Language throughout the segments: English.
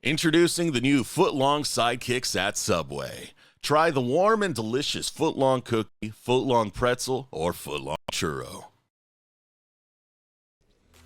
Introducing the new foot-long sidekicks at Subway. Try the warm and delicious foot-long cookie, foot-long pretzel, or foot-long churro.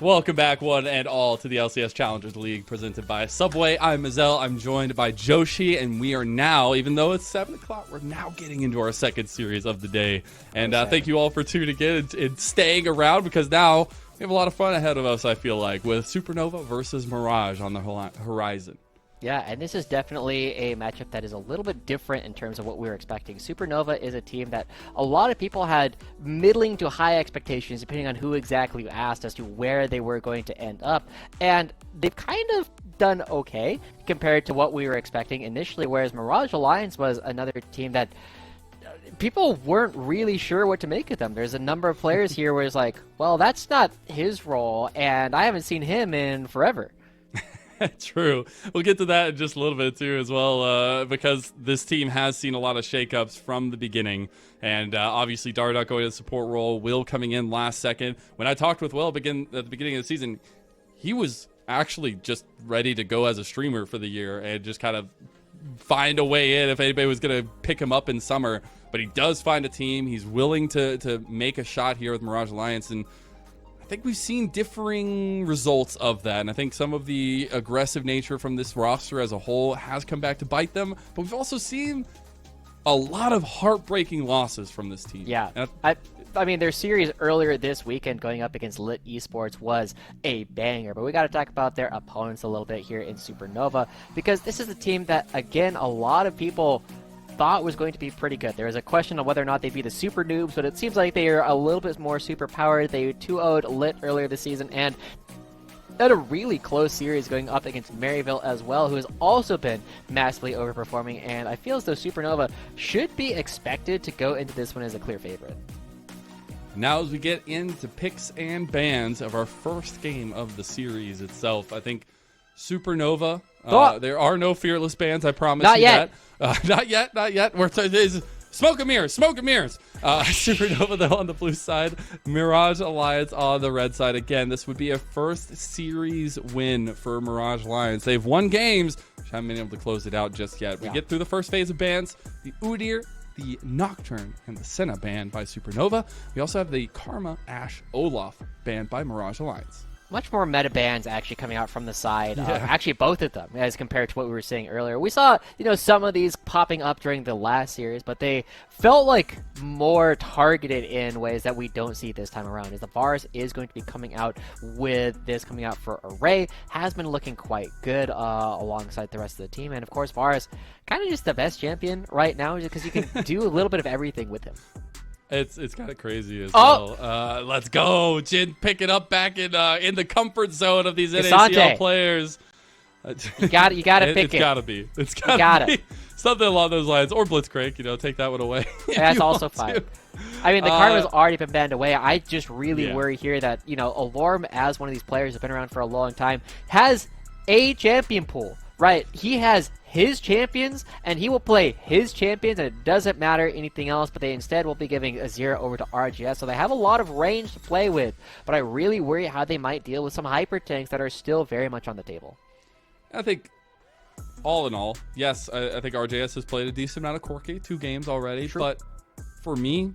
Welcome back, one and all, to the LCS Challengers League presented by Subway. I'm Mazel. I'm joined by Joshi, and we are now, even though it's 7 o'clock, we're now getting into our second series of the day. And thank you all for tuning in and staying around, because now we have a lot of fun ahead of us, I feel like, with Supernova versus Mirage on the horizon. Yeah, and this is definitely a matchup that is a little bit different in terms of what we were expecting. Supernova is a team that a lot of people had middling to high expectations, depending on who exactly you asked, as to where they were going to end up. And they've kind of done okay compared to what we were expecting initially, whereas Mirage Alliance was another team that people weren't really sure what to make of them. There's a number of players here where it's like, well, that's not his role, and I haven't seen him in forever. True. We'll get to that in just a little bit too as well, because this team has seen a lot of shakeups from the beginning. And obviously Darduck going to the support role, Will coming in last second. When I talked with Will at the beginning of the season, he was actually just ready to go as a streamer for the year and just kind of find a way in if anybody was going to pick him up in summer. But he does find a team. He's willing to make a shot here with Mirage Alliance, and I think we've seen differing results of that, and I think some of the aggressive nature from this roster as a whole has come back to bite them, but we've also seen a lot of heartbreaking losses from this team. Yeah, I mean, their series earlier this weekend going up against Lit Esports was a banger, but we got to talk about their opponents a little bit here in Supernova, because this is a team that, again, a lot of people thought was going to be pretty good. There was a question on whether or not they'd be the super noobs, but it seems like they are a little bit more super powered. They 2-0'd Lit earlier this season, and had a really close series going up against Maryville as well, who has also been massively overperforming, and I feel as though Supernova should be expected to go into this one as a clear favorite. Now as we get into picks and bans of our first game of the series itself, I think Supernova, there are no fearless bans, I promise not you yet. that. Not yet. There's smoke and mirrors. Supernova, though, on the blue side. Mirage Alliance on the red side. Again, this would be a first series win for Mirage Alliance. They've won games, which haven't been able to close it out just yet. We get through the first phase of bans. The Udyr, the Nocturne, and the Senna banned by Supernova. We also have the Karma, Ashe, Olaf banned by Mirage Alliance. Much more meta bans actually coming out from the side. Actually, both of them, as compared to what we were seeing earlier. We saw, some of these popping up during the last series, but they felt like more targeted in ways that we don't see this time around. As the Varus is going to be coming out with this coming out for Array, has been looking quite good alongside the rest of the team. And of course, Varus, kind of just the best champion right now, just because you can do a little bit of everything with him. It's kind of crazy as well. Let's go, Jin. Pick it up back in the comfort zone of these NACL players. You got to pick it. It's gotta be something along those lines, or Blitzcrank. Take that one away. That's also fine. I mean, the Karma's already been banned away. I just really worry here that Alorm, as one of these players who's been around for a long time, has a champion pool. Right, he has his champions, and he will play his champions, and it doesn't matter anything else, but they instead will be giving a 0 over to RGS, so they have a lot of range to play with, but I really worry how they might deal with some hyper tanks that are still very much on the table. I think, all in all, yes, I think RGS has played a decent amount of Corki, 2 games already, but for me,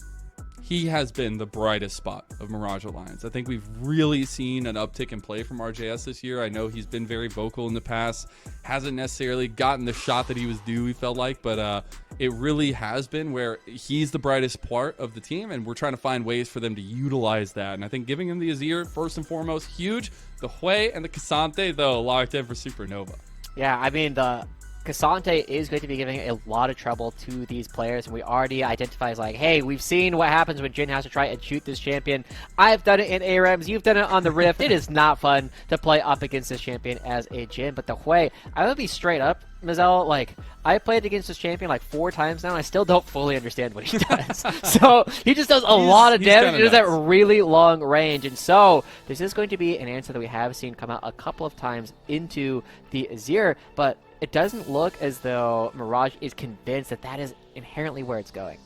he has been the brightest spot of Mirage Alliance. I think we've really seen an uptick in play from RJS this year. I know he's been very vocal in the past, hasn't necessarily gotten the shot that he was due, we felt like, but it really has been where he's the brightest part of the team, and we're trying to find ways for them to utilize that. And I think giving him the Azir, first and foremost, huge. The Hui and the Cassante, though, locked in for Supernova. Yeah, I mean, the Cassante is going to be giving a lot of trouble to these players, and we already identify as like, hey, we've seen what happens when Jin has to try and shoot this champion. I've done it in ARAMs, you've done it on the Rift. It is not fun to play up against this champion as a Jin, but the Hui, I'm gonna be straight up, Mazel, like, I played against this champion like 4 times now, and I still don't fully understand what he does. So, he just does a lot of damage, he does that really long range, and so, this is going to be an answer that we have seen come out a couple of times into the Azir, but it doesn't look as though Mirage is convinced that that is inherently where it's going.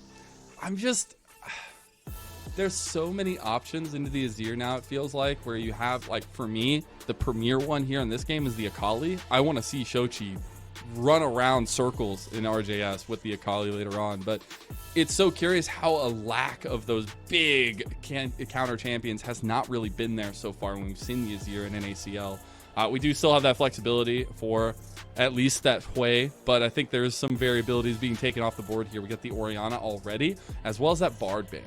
there's so many options into the Azir now, it feels like, where you have, like, for me, the premier one here in this game is the Akali. I want to see Shochi run around circles in RJS with the Akali later on, but it's so curious how a lack of those big counter champions has not really been there so far when we've seen the Azir in NACL. We do still have that flexibility for at least that Hui, but I think there's some variabilities being taken off the board here. We got the Orianna already, as well as that Bard ban.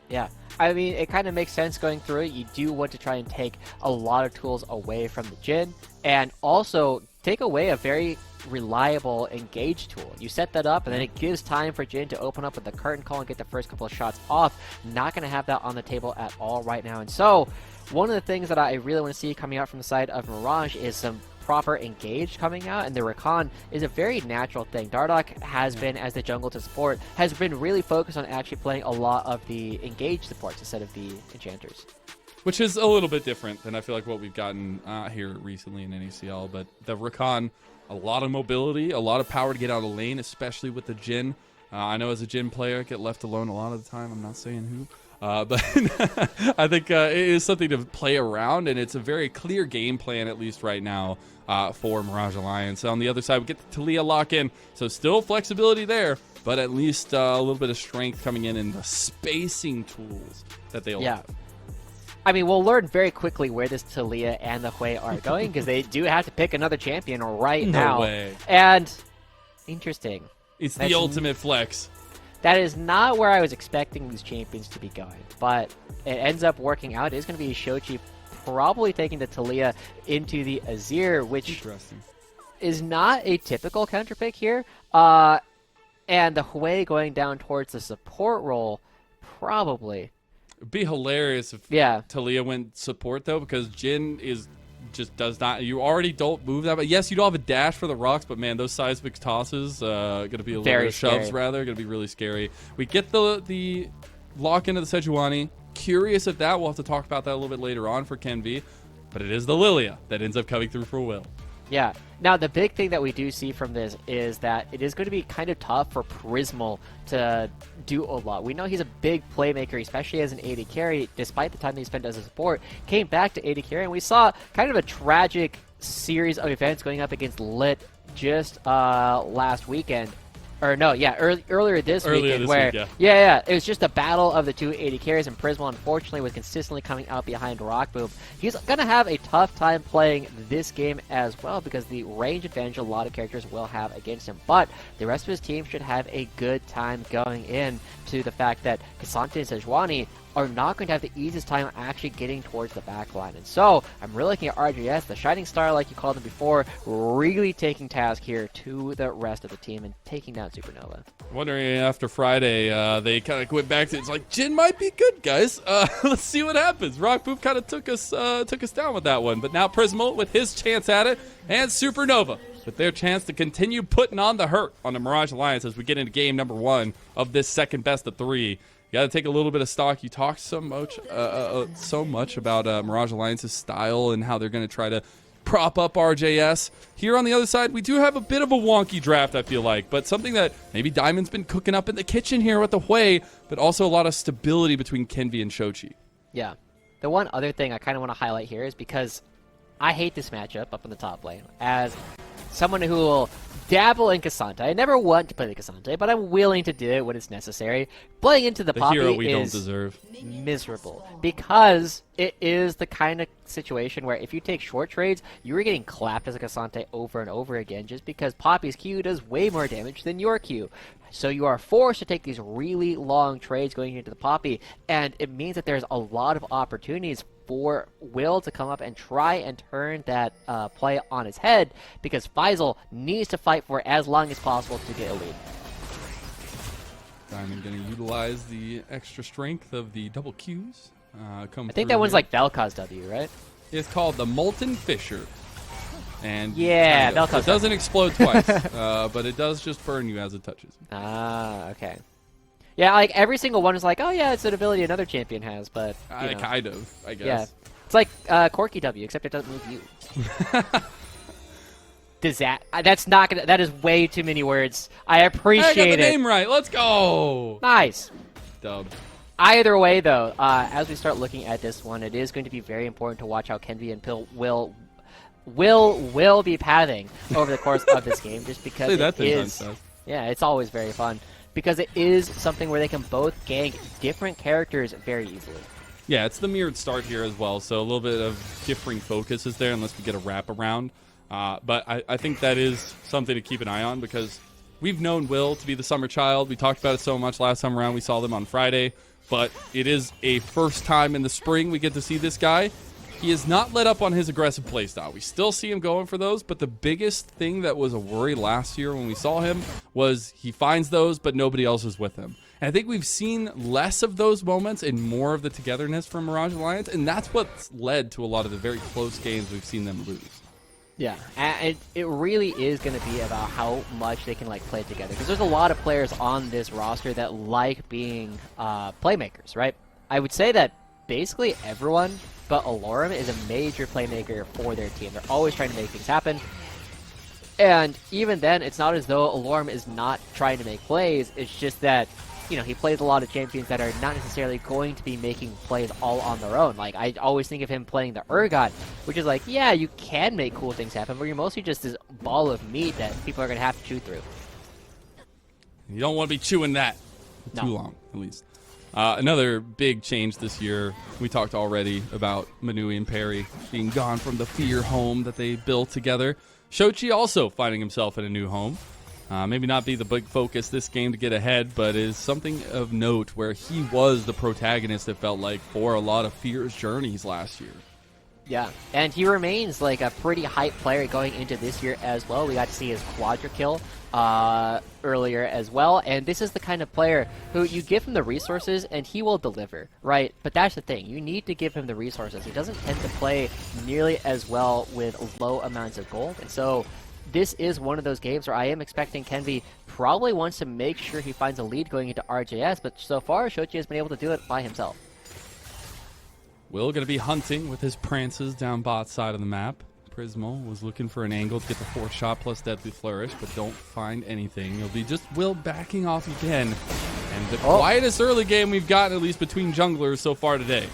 Yeah, I mean, it kind of makes sense going through it. You do want to try and take a lot of tools away from the Jhin, and also take away a very reliable engage tool. You set that up, and then it gives time for Jhin to open up with the curtain call and get the first couple of shots off. Not going to have that on the table at all right now. And so, one of the things that I really want to see coming out from the side of Mirage is some proper engage coming out, and the Rakan is a very natural thing. Dardoch has been, as the jungle to support, has been really focused on actually playing a lot of the engage supports instead of the enchanters. Which is a little bit different than I feel like what we've gotten here recently in NACL, but the Rakan, a lot of mobility, a lot of power to get out of lane, especially with the Jhin. I know as a Jhin player, I get left alone a lot of the time. I'm not saying who. But I think it is something to play around, and it's a very clear game plan, at least right now, for Mirage Alliance. On the other side, we get the Taliyah lock-in, so still flexibility there, but at least a little bit of strength coming in the spacing tools that they'll have. I mean, we'll learn very quickly where this Taliyah and the Hui are going, because they do have to pick another champion right now. No way. And interesting. It's the ultimate flex. That is not where I was expecting these champions to be going, but it ends up working out. It is going to be Shochi probably taking the Taliyah into the Azir, which is not a typical counter pick here. And the Hui going down towards the support role, probably. It'd be hilarious if Taliyah went support, though, because Jhin just does not. You already don't move that, but yes, you don't have a dash for the rocks, but man, those seismic tosses going to be a little bit of shoves, rather, going to be really scary. We get the lock into the Sejuani. Curious at that. We'll have to talk about that a little bit later on for Ken V, but it is the Lilia that ends up coming through for Will. Yeah. Now, the big thing that we do see from this is that it is going to be kind of tough for Prismal to do a lot. We know he's a big playmaker, especially as an AD carry, despite the time that he spent as a support. Came back to AD carry, and we saw kind of a tragic series of events going up against Lit just last weekend. Or no, yeah, earlier this weekend, it was just a battle of the two AD carries, and Prismal, unfortunately, was consistently coming out behind Rockboom. He's going to have a tough time playing this game as well, because the range advantage a lot of characters will have against him. But the rest of his team should have a good time going in to the fact that K'Sante and Sejuani are not going to have the easiest time actually getting towards the back line. And so, I'm really looking at RJS, the shining star like you called them before, really taking task here to the rest of the team and taking down Supernova. Wondering after Friday, they kind of went back to it's like, Jhin might be good, guys. Let's see what happens. Rockboom kind of took us down with that one. But now Prismal with his chance at it, and Supernova with their chance to continue putting on the hurt on the Mirage Alliance as we get into game number 1 of this second best of 3. You got to take a little bit of stock. You talked so much about Mirage Alliance's style and how they're going to try to prop up RJS. Here on the other side, we do have a bit of a wonky draft, I feel like, but something that maybe Diamond's been cooking up in the kitchen here with the Hui, but also a lot of stability between Kenvi and Shochi. Yeah. The one other thing I kind of want to highlight here is because I hate this matchup up in the top lane. As someone who will dabble in K'Sante. I never want to play the K'Sante, but I'm willing to do it when it's necessary. Playing into the Poppy hero we is don't deserve. Miserable, because it is the kind of situation where if you take short trades, you are getting clapped as a K'Sante over and over again, just because Poppy's Q does way more damage than your Q. So you are forced to take these really long trades going into the Poppy, and it means that there's a lot of opportunities for Will to come up and try and turn that play on his head, because Faisal needs to fight for as long as possible to get a lead. Diamond going to utilize the extra strength of the double Qs. I think that one's like Vel'Koz W, right? It's called the Molten Fisher. And yeah, it doesn't explode twice, but it does just burn you as it touches. Ah, okay. Yeah, like every single one is like, oh yeah, it's an ability another champion has, but kind of, I guess. Yeah, it's like Corki W, except it doesn't move you. Does that? That's not gonna. That is way too many words. I appreciate it. I got the name right. Let's go. Nice. Dub. Either way, though, as we start looking at this one, it is going to be very important to watch how Kenvi and Pill will be pathing over the course of this game, just because it is. Yeah, it's always very fun because it is something where they can both gank different characters very easily. Yeah, it's the mirrored start here as well, so a little bit of differing focus is there unless we get a wraparound. But I think that is something to keep an eye on because we've known Will to be the summer child. We talked about it so much last time around. We saw them on Friday, but it is a first time in the spring we get to see this guy. He has not let up on his aggressive playstyle. We still see him going for those, but the biggest thing that was a worry last year when we saw him was he finds those, but nobody else is with him. And I think we've seen less of those moments and more of the togetherness from Mirage Alliance, and that's what's led to a lot of the very close games we've seen them lose. Yeah, and it really is going to be about how much they can like play together, because there's a lot of players on this roster that like being playmakers, right? I would say that basically everyone but Alorum is a major playmaker for their team. They're always trying to make things happen. And even then, it's not as though Alorum is not trying to make plays. It's just that, you know, he plays a lot of champions that are not necessarily going to be making plays all on their own. Like, I always think of him playing the Urgot, which is like, yeah, you can make cool things happen, but you're mostly just this ball of meat that people are going to have to chew through. You don't want to be chewing that for too long, at least. Another big change this year, we talked already about Manui and Perry being gone from the Fear home that they built together. Shochi also finding himself in a new home. Maybe not be the big focus this game to get ahead, but is something of note where he was the protagonist, it felt like, for a lot of Fear's journeys last year. Yeah, and he remains like a pretty hype player going into this year as well. We got to see his quadra kill earlier as well, and this is the kind of player who you give him the resources and he will deliver, right? But that's the thing, you need to give him the resources. He doesn't tend to play nearly as well with low amounts of gold, and so this is one of those games where I am expecting Kenvi probably wants to make sure he finds a lead going into RJS, but so far Shochi has been able to do it by himself. Will going to be hunting with his prances down bot side of the map. Prismo was looking for an angle to get the 4th shot plus Deadly Flourish, but don't find anything. It'll be just Will backing off again. And the quietest early game we've gotten, at least between junglers so far today.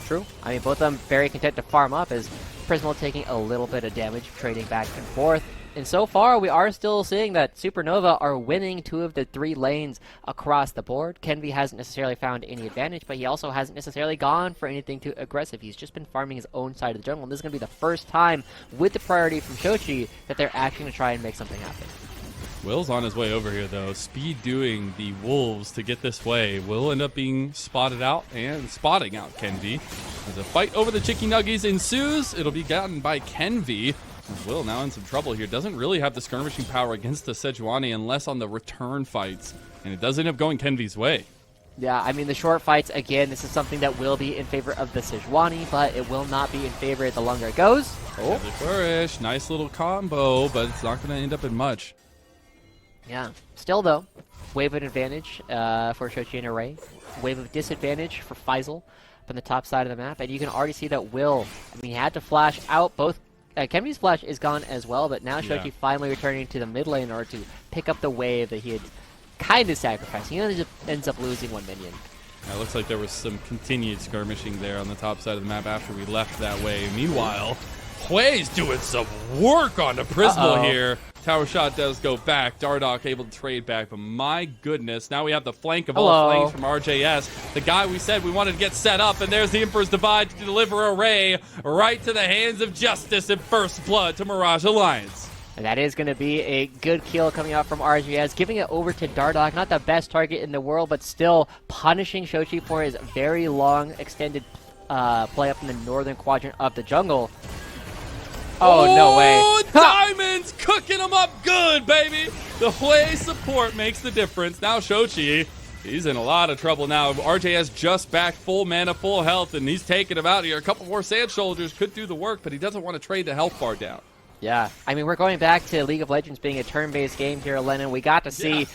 True. I mean, both of them very content to farm up as Prismo taking a little bit of damage, trading back and forth. And so far, we are still seeing that Supernova are winning 2 of the 3 lanes across the board. Kenvi hasn't necessarily found any advantage, but he also hasn't necessarily gone for anything too aggressive. He's just been farming his own side of the jungle, and this is going to be the first time with the priority from Shochi that they're actually going to try and make something happen. Will's on his way over here, though. Speed doing the Wolves to get this way. Will end up being spotted out and spotting out Kenvi. As a fight over the Chicky Nuggies ensues, it'll be gotten by Kenvi. Will now in some trouble here. Doesn't really have the skirmishing power against the Sejuani unless on the return fights. And it does end up going Kenvi's way. Yeah, I mean, the short fights, again, this is something that will be in favor of the Sejuani, but it will not be in favor the longer it goes. Oh, flourish. Nice little combo, but it's not going to end up in much. Yeah. Still, though, wave of advantage for Shochi and Array. Wave of disadvantage for Faisal from the top side of the map. And you can already see that Will, I mean, he had to flash out both. Kenvi's flash is gone as well, but now Shochi finally returning to the mid lane in order to pick up the wave that he had kind of sacrificed. He only just ends up losing 1 minion. It looks like there was some continued skirmishing there on the top side of the map after we left that way. Meanwhile, Hui's doing some work on the Prismal here. Tower shot does go back. Dardoch able to trade back, but my goodness, now we have the flank of all flanks from RJS. The guy we said we wanted to get set up, and there's the Emperor's Divide to deliver Array right to the hands of justice and first blood to Mirage Alliance. And that is going to be a good kill coming out from RJS, giving it over to Dardoch. Not the best target in the world, but still punishing Shochi for his very long, extended play up in the northern quadrant of the jungle. Oh, no way. Diamonds cooking them up good, baby. The Hui support makes the difference. Now Shochi, he's in a lot of trouble now. RJS just back full mana, full health, and he's taking him out here. A couple more Sand Soldiers could do the work, but he doesn't want to trade the health bar down. Yeah, I mean, we're going back to League of Legends being a turn-based game here, Lennon. We got to see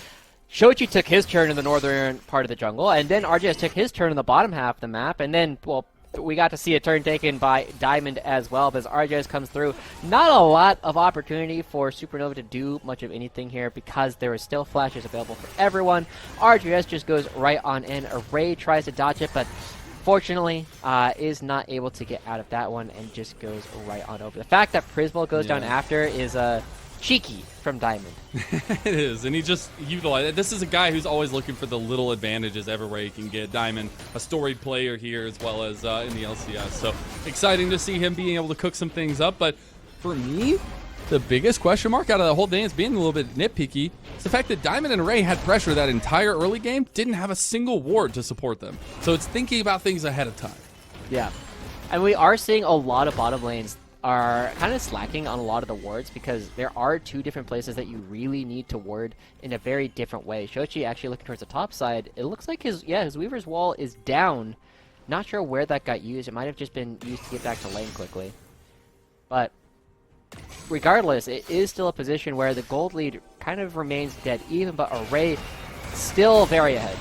Shochi took his turn in the northern part of the jungle, and then RJS took his turn in the bottom half of the map, and then, well, we got to see a turn taken by Diamond as well, but as RJS comes through, not a lot of opportunity for Supernova to do much of anything here because there is still flashes available for everyone. RJS just goes right on in. Array tries to dodge it, but fortunately is not able to get out of that one and just goes right on over. The fact that Prismal goes down after is cheeky from Diamond. It is, and he just utilized it. This is a guy who's always looking for the little advantages everywhere he can get. Diamond, a storied player here as well as in the LCS. So exciting to see him being able to cook some things up. But for me, the biggest question mark out of the whole dance, being a little bit nitpicky, is the fact that Diamond and Ray had pressure that entire early game, didn't have a single ward to support them. So it's thinking about things ahead of time. Yeah, and we are seeing a lot of bottom lanes are kind of slacking on a lot of the wards because there are two different places that you really need to ward in a very different way. Shochi actually looking towards the top side. It looks like his Weaver's Wall is down. Not sure where that got used. It might have just been used to get back to lane quickly. But regardless, it is still a position where the gold lead kind of remains dead even, but Array still very ahead.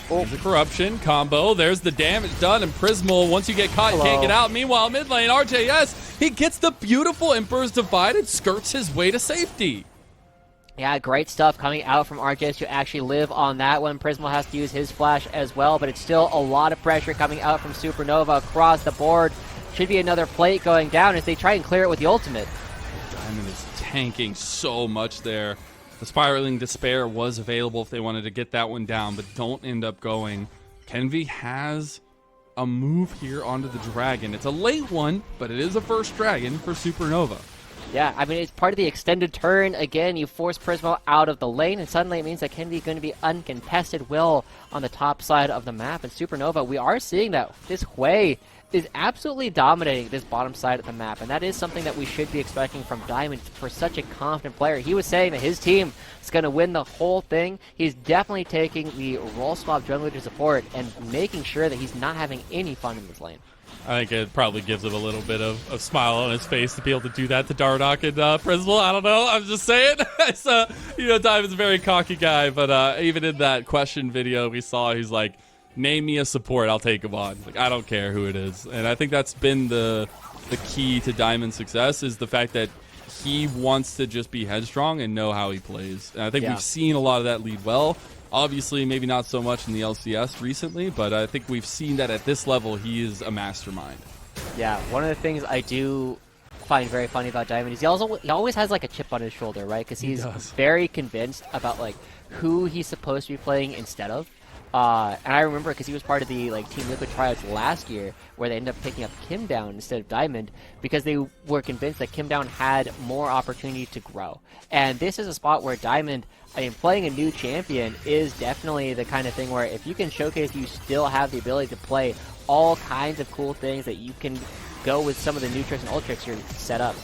There's a corruption combo. There's the damage done, and Prismal, once you get caught, you can't get out. Meanwhile, mid lane, RJS, he gets the beautiful Emperor's Divide and skirts his way to safety. Yeah, great stuff coming out from RJS to actually live on that one. Prismal has to use his flash as well, but it's still a lot of pressure coming out from Supernova across the board. Should be another plate going down as they try and clear it with the ultimate. Diamond is tanking so much there. The Spiraling Despair was available if they wanted to get that one down, but don't end up going. Kenvi has a move here onto the dragon. It's a late one, but it is a first dragon for Supernova. Yeah, I mean, it's part of the extended turn. Again, you force Prismo out of the lane, and suddenly it means that Kenvi is going to be uncontested will on the top side of the map. And Supernova, we are seeing that this Hui is absolutely dominating this bottom side of the map, and that is something that we should be expecting from Diamond for such a confident player. He was saying that his team is going to win the whole thing. He's definitely taking the role swap jungler to support and making sure that he's not having any fun in this lane. I think it probably gives him a little bit of smile on his face to be able to do that to Dardoch and Prismal. I don't know. I'm just saying. So, Diamond's a very cocky guy, but even in that question video we saw, he's like, name me a support, I'll take him on. Like, I don't care who it is. And I think that's been the key to Diamond's success, is the fact that he wants to just be headstrong and know how he plays. And I think we've seen a lot of that lead well. Obviously, maybe not so much in the LCS recently, but I think we've seen that at this level, he is a mastermind. Yeah, one of the things I do find very funny about Diamond is he always has like a chip on his shoulder, right? Because he's very convinced about like who he's supposed to be playing instead of. And I remember because he was part of the Team Liquid tryouts last year where they ended up picking up Kim Down instead of Diamond because they were convinced that Kim Down had more opportunity to grow. And this is a spot where Diamond, playing a new champion is definitely the kind of thing where if you can showcase you still have the ability to play all kinds of cool things that you can go with some of the new tricks and old tricks you're set up.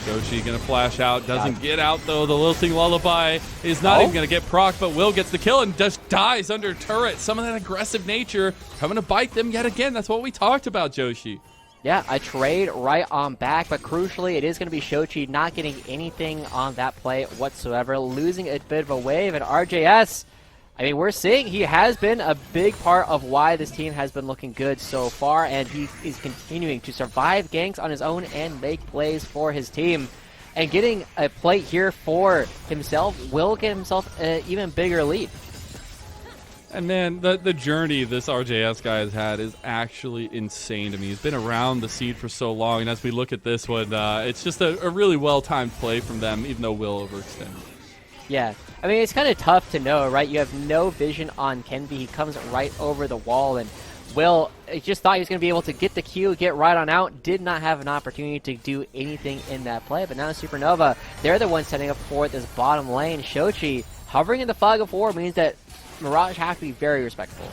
Yoshi gonna flash out, doesn't get out though. The Lilting Lullaby is not even gonna get proc, but Will gets the kill and just dies under turret. Some of that aggressive nature coming to bite them yet again. That's what we talked about, Joshi. Yeah, a trade right on back, but crucially, it is going to be Shochi not getting anything on that play whatsoever, losing a bit of a wave, and RJS, we're seeing he has been a big part of why this team has been looking good so far, and he is continuing to survive ganks on his own and make plays for his team. And getting a plate here for himself will get himself an even bigger lead. And man, the journey this RJS guy has had is actually insane to me. He's been around the seed for so long, and as we look at this one, it's just a really well-timed play from them, even though Will overextended. Yeah, it's kind of tough to know, right? You have no vision on Kenvi. He comes right over the wall, and Will just thought he was going to be able to get the Q, get right on out. Did not have an opportunity to do anything in that play, but now Supernova, they're the ones setting up for this bottom lane. Shochi hovering in the fog of war means that Mirage have to be very respectful.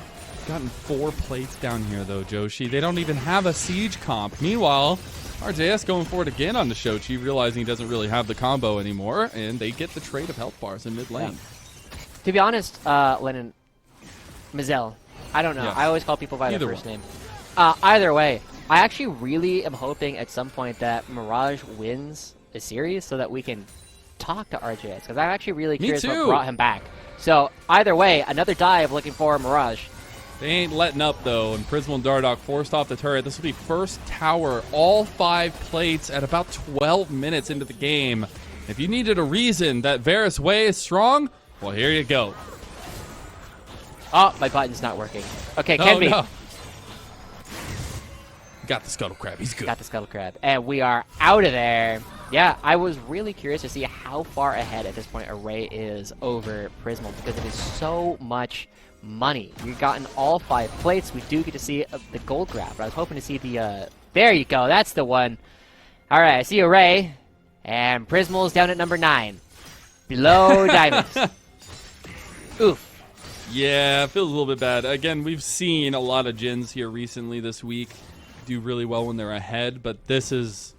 Gotten 4 plates down here, though, Joshi. They don't even have a siege comp. Meanwhile, RJS going for it again on the Shochi, realizing he doesn't really have the combo anymore, and they get the trade of health bars in mid lane. Yeah. To be honest, Lennon, Mazel, I don't know. Yes. I always call people by Either their first one. name. Either way, I actually really am hoping at some point that Mirage wins a series so that we can talk to RJS, because I'm actually really curious what brought him back. So either way, another dive looking for Mirage. They ain't letting up, though, and Prismal and Dardoch forced off the turret. This will be first tower, all 5 plates at about 12 minutes into the game. If you needed a reason that Varus Way is strong, well, here you go. Oh, my button's not working. Okay, Kenby. No. Got the Scuttle Crab. He's good. Got the Scuttle Crab. And we are out of there. Yeah, I was really curious to see how far ahead at this point Array is over Prismal because it is so much money. We've gotten all 5 plates. We do get to see the gold grab, but I was hoping to see the... there you go. That's the one. All right, I see Array. And Prismal's down at number 9. Below Diamonds. Oof. Yeah, it feels a little bit bad. Again, we've seen a lot of Jins here recently this week do really well when they're ahead, but this is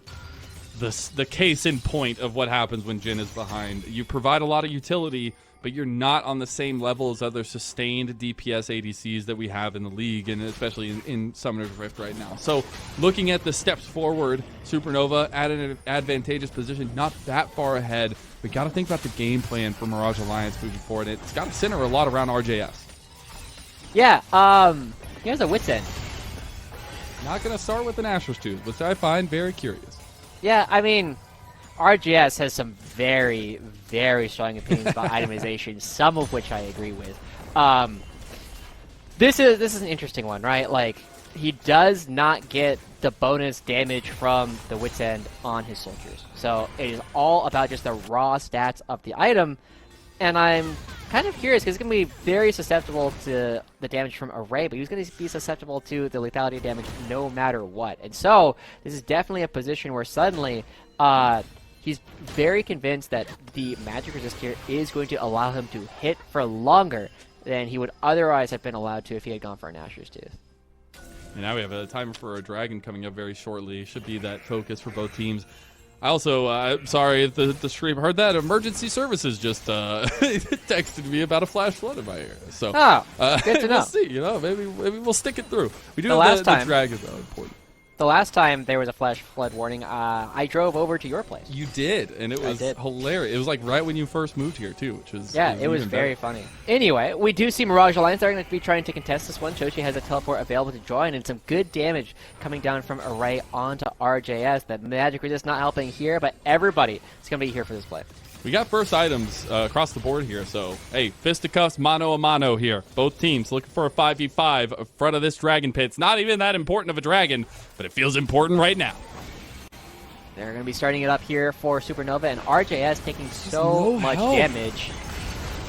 the case in point of what happens when Jin is behind. You provide a lot of utility, but you're not on the same level as other sustained DPS ADCs that we have in the league, and especially in Summoner's Rift right now. So looking at the steps forward, Supernova at an advantageous position, not that far ahead. We got to think about the game plan for Mirage Alliance moving forward. It's got to center a lot around RJS. Yeah, here's a Wit's End. Not going to start with an Asher's Tooth, which I find very curious. Yeah, I mean, RGS has some very, very strong opinions about itemization, some of which I agree with. This is an interesting one, right? Like, he does not get the bonus damage from the Wit's End on his soldiers. So it is all about just the raw stats of the item, and I'm kind of curious because it's going to be very susceptible to the damage from Array, but he's going to be susceptible to the lethality damage no matter what. And so this is definitely a position where suddenly he's very convinced that the magic resist here is going to allow him to hit for longer than he would otherwise have been allowed to if he had gone for an Asher's Tooth. And now we have a timer for a dragon coming up very shortly. Should be that focus for both teams. I also, sorry if the stream heard that. Emergency services just texted me about a flash flood in my ear. So, good to know. We'll see. You know, maybe we'll stick it through. We do the have the dragon though. Important. The last time there was a flash flood warning, I drove over to your place. You did, and it was hilarious. It was like right when you first moved here too, which was it was very funny. Anyway, we do see Mirage Alliance. They're going to be trying to contest this one. Chochi has a teleport available to join, and some good damage coming down from Array onto RJS. The magic resist not helping here, but everybody is going to be here for this play. We got first items across the board here, so, hey, fisticuffs, mano a mano here. Both teams looking for a 5v5 in front of this dragon pit. It's not even that important of a dragon, but it feels important right now. They're going to be starting it up here for Supernova, and RJS taking so much damage.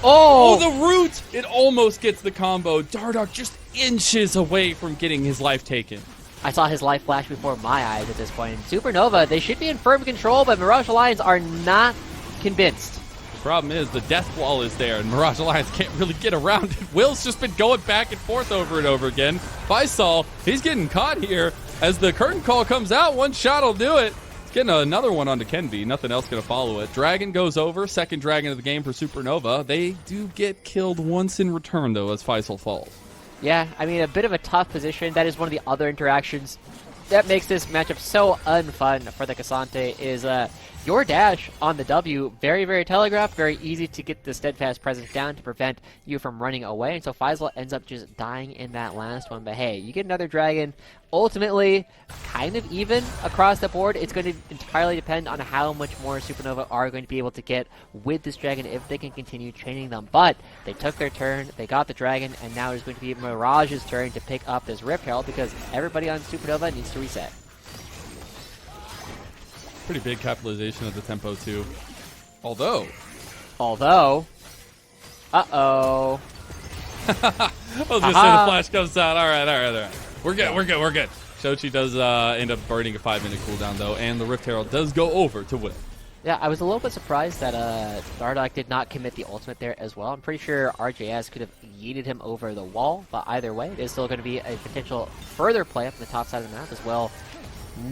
Oh, the root! It almost gets the combo. Dardoch just inches away from getting his life taken. I saw his life flash before my eyes at this point. Supernova, they should be in firm control, but Mirage Alliance are not convinced. The problem is the death wall is there, and Mirage Alliance can't really get around it. Will's just been going back and forth over and over again. Faisal, he's getting caught here. As the curtain call comes out, one shot will do it. He's getting another one onto Kenby. Nothing else going to follow it. Dragon goes over. Second dragon of the game for Supernova. They do get killed once in return, though, as Faisal falls. Yeah, I mean, a bit of a tough position. That is one of the other interactions that makes this matchup so unfun for the Cassante is your dash on the W, very, very telegraphed, very easy to get the steadfast presence down to prevent you from running away. And so Faisal ends up just dying in that last one. But hey, you get another dragon. Ultimately, kind of even across the board. It's going to entirely depend on how much more Supernova are going to be able to get with this dragon if they can continue training them. But they took their turn, they got the dragon, and now it's going to be Mirage's turn to pick up this Rift Herald because everybody on Supernova needs to reset. Pretty big capitalization of the tempo, too. Although. Uh-oh. I was going to say the flash comes out. All right. We're good. Shochi does end up burning a 5-minute cooldown, though, and the Rift Herald does go over to Will. Yeah, I was a little bit surprised that Dardoch did not commit the ultimate there as well. I'm pretty sure RJS could have yeeted him over the wall, but either way, there's still going to be a potential further play up on the top side of the map as well.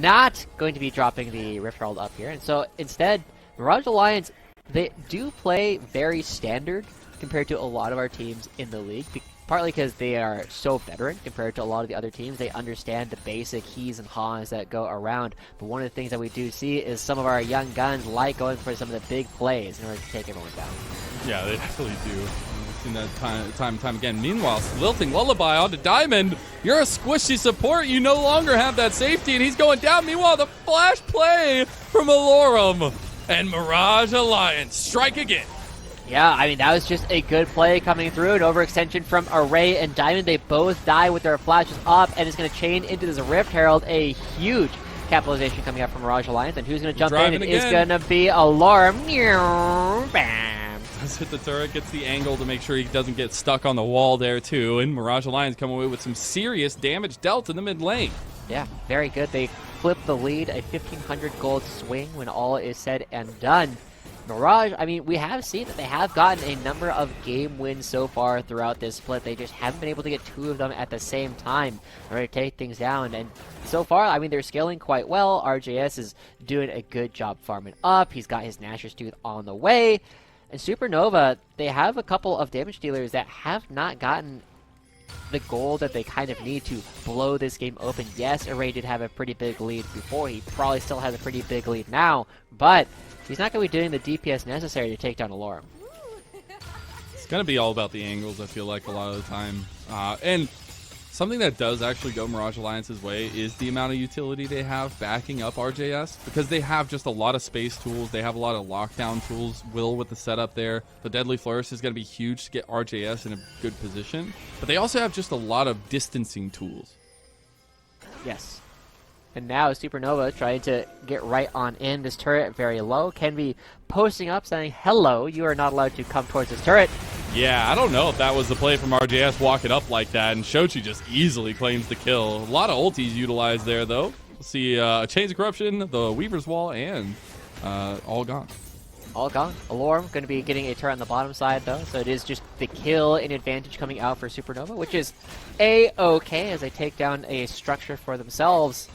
Not going to be dropping the Rift Herald up here, and so instead, Mirage Alliance, they do play very standard compared to a lot of our teams in the league, partly because they are so veteran compared to a lot of the other teams. They understand the basic he's and haws that go around, but one of the things that we do see is some of our young guns like going for some of the big plays in order to take everyone down. Yeah, they definitely do. Seen that time and time again. Meanwhile, Lilting Lullaby onto Diamond. You're a squishy support. You no longer have that safety, and he's going down. Meanwhile, the flash play from Alorum. And Mirage Alliance strike again. Yeah, I mean, that was just a good play coming through. An overextension from Array and Diamond. They both die with their flashes up, and it's going to chain into this Rift Herald. A huge capitalization coming up from Mirage Alliance. And who's going to jump in? It is going to be Alarm. Bam. Does hit the turret, gets the angle to make sure he doesn't get stuck on the wall there, too. And Mirage Alliance come away with some serious damage dealt in the mid lane. Yeah, very good. They flip the lead, a 1,500 gold swing when all is said and done. Mirage, I mean, we have seen that they have gotten a number of game wins so far throughout this split. They just haven't been able to get two of them at the same time in order to take things down. And so far, I mean, they're scaling quite well. RJS is doing a good job farming up. He's got his Nashor's Tooth on the way. And Supernova, they have a couple of damage dealers that have not gotten the goal that they kind of need to blow this game open. Yes, Array did have a pretty big lead before. He probably still has a pretty big lead now, but he's not going to be doing the DPS necessary to take down Alorum. It's going to be all about the angles, I feel like, a lot of the time. And something that does actually go Mirage Alliance's way is the amount of utility they have backing up RJS, because they have just a lot of space tools. They have a lot of lockdown tools. Will with the setup there. The Deadly Flourish is going to be huge to get RJS in a good position. But they also have just a lot of distancing tools. Yes. And now Supernova trying to get right on in. This turret very low. Can be posting up saying, hello, you are not allowed to come towards this turret. Yeah, I don't know if that was the play from RJS walking up like that, and Shochi just easily claims the kill. A lot of ultis utilized there, though. We'll see Chains of Corruption, the Weaver's Wall, and all gone. All gone. Alorum going to be getting a turret on the bottom side, though, so it is just the kill in advantage coming out for Supernova, which is A-okay as they take down a structure for themselves.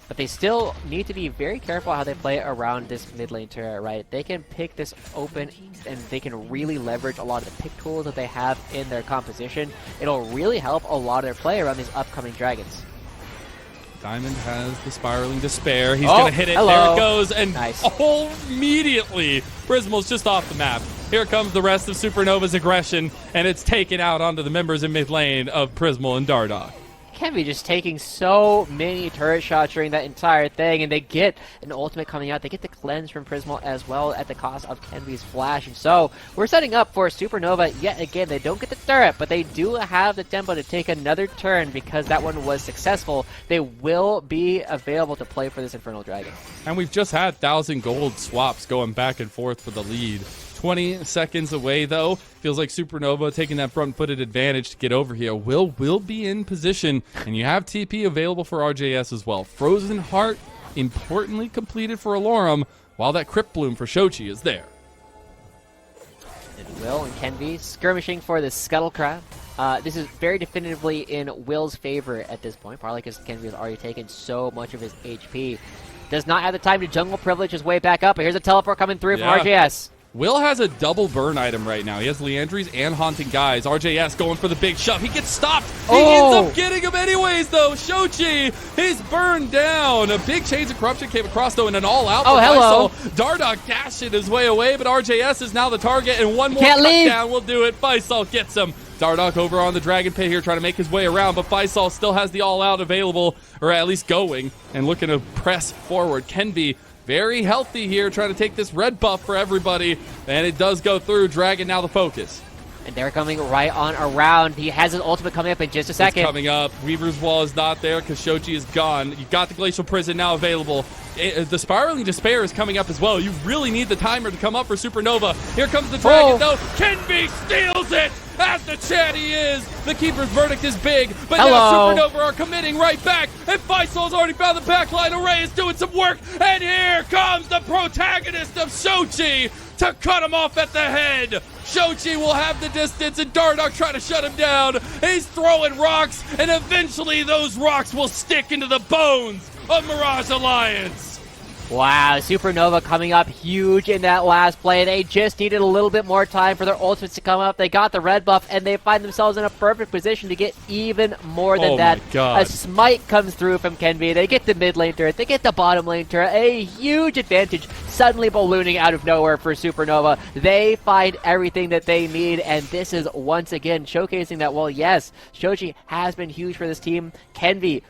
But they still need to be very careful how they play around this mid lane turret, right? They can pick this open, and they can really leverage a lot of the pick tools that they have in their composition. It'll really help a lot of their play around these upcoming dragons. Diamond has the Spiraling Despair. He's going to hit it. Hello. There it goes. And nice. Immediately, Prismal's just off the map. Here comes the rest of Supernova's aggression, and it's taken out onto the members in mid lane of Prismal and Dardoch. Kenby just taking so many turret shots during that entire thing, and they get an ultimate coming out. They get the cleanse from Prismal as well at the cost of Kenby's flash. And so we're setting up for Supernova yet again. They don't get the turret, but they do have the tempo to take another turn because that one was successful. They will be available to play for this Infernal Dragon. And we've just had 1,000 gold swaps going back and forth for the lead. 20 seconds away, though. Feels like Supernova taking that front-footed advantage to get over here. Will be in position, and you have TP available for RJS as well. Frozen Heart, importantly completed for Alorum, while that Crypt Bloom for Shochi is there. And Will and Kenby skirmishing for the Scuttle Crab. This is very definitively in Will's favor at this point, probably because Kenby has already taken so much of his HP. Does not have the time to jungle privilege his way back up, but here's a teleport coming through from RJS. Will has a double burn item right now. He has Leandries and Haunting Guys. RJS going for the big shove. He gets stopped. He ends up getting him anyways, though. Shochi, he's burned down. A big Chains of Corruption came across, though, in an all-out. Hello. Dardoch dashing his way away, but RJS is now the target, and one more touchdown will do it. Faisal gets him. Dardoch over on the Dragon Pit here trying to make his way around, but Faisal still has the all-out available, or at least going, and looking to press forward. Kenby very healthy here, trying to take this red buff for everybody, and it does go through. Dragon now the focus. And they're coming right on around. He has his ultimate coming up in just a second. It's coming up. Weaver's Wall is not there because Shochi is gone. You got the Glacial Prison now available. The Spiraling Despair is coming up as well. You really need the timer to come up for Supernova. Here comes the Dragon, though. Kenby steals it! As the chatty is, the Keeper's Verdict is big, but now Supernova are committing right back, and Faisal's already found the backline. Array is doing some work, and here comes the protagonist of Shochi to cut him off at the head. Shochi will have the distance, and Dardoch trying to shut him down. He's throwing rocks, and eventually those rocks will stick into the bones of Mirage Alliance. Wow, Supernova coming up huge in that last play. They just needed a little bit more time for their ultimates to come up. They got the red buff, and they find themselves in a perfect position to get even more than that. My God. A smite comes through from Kenvi. They get the mid lane turret. They get the bottom lane turret. A huge advantage suddenly ballooning out of nowhere for Supernova. They find everything that they need, and this is once again showcasing that, well, yes, Shoji has been huge for this team. Kenvi,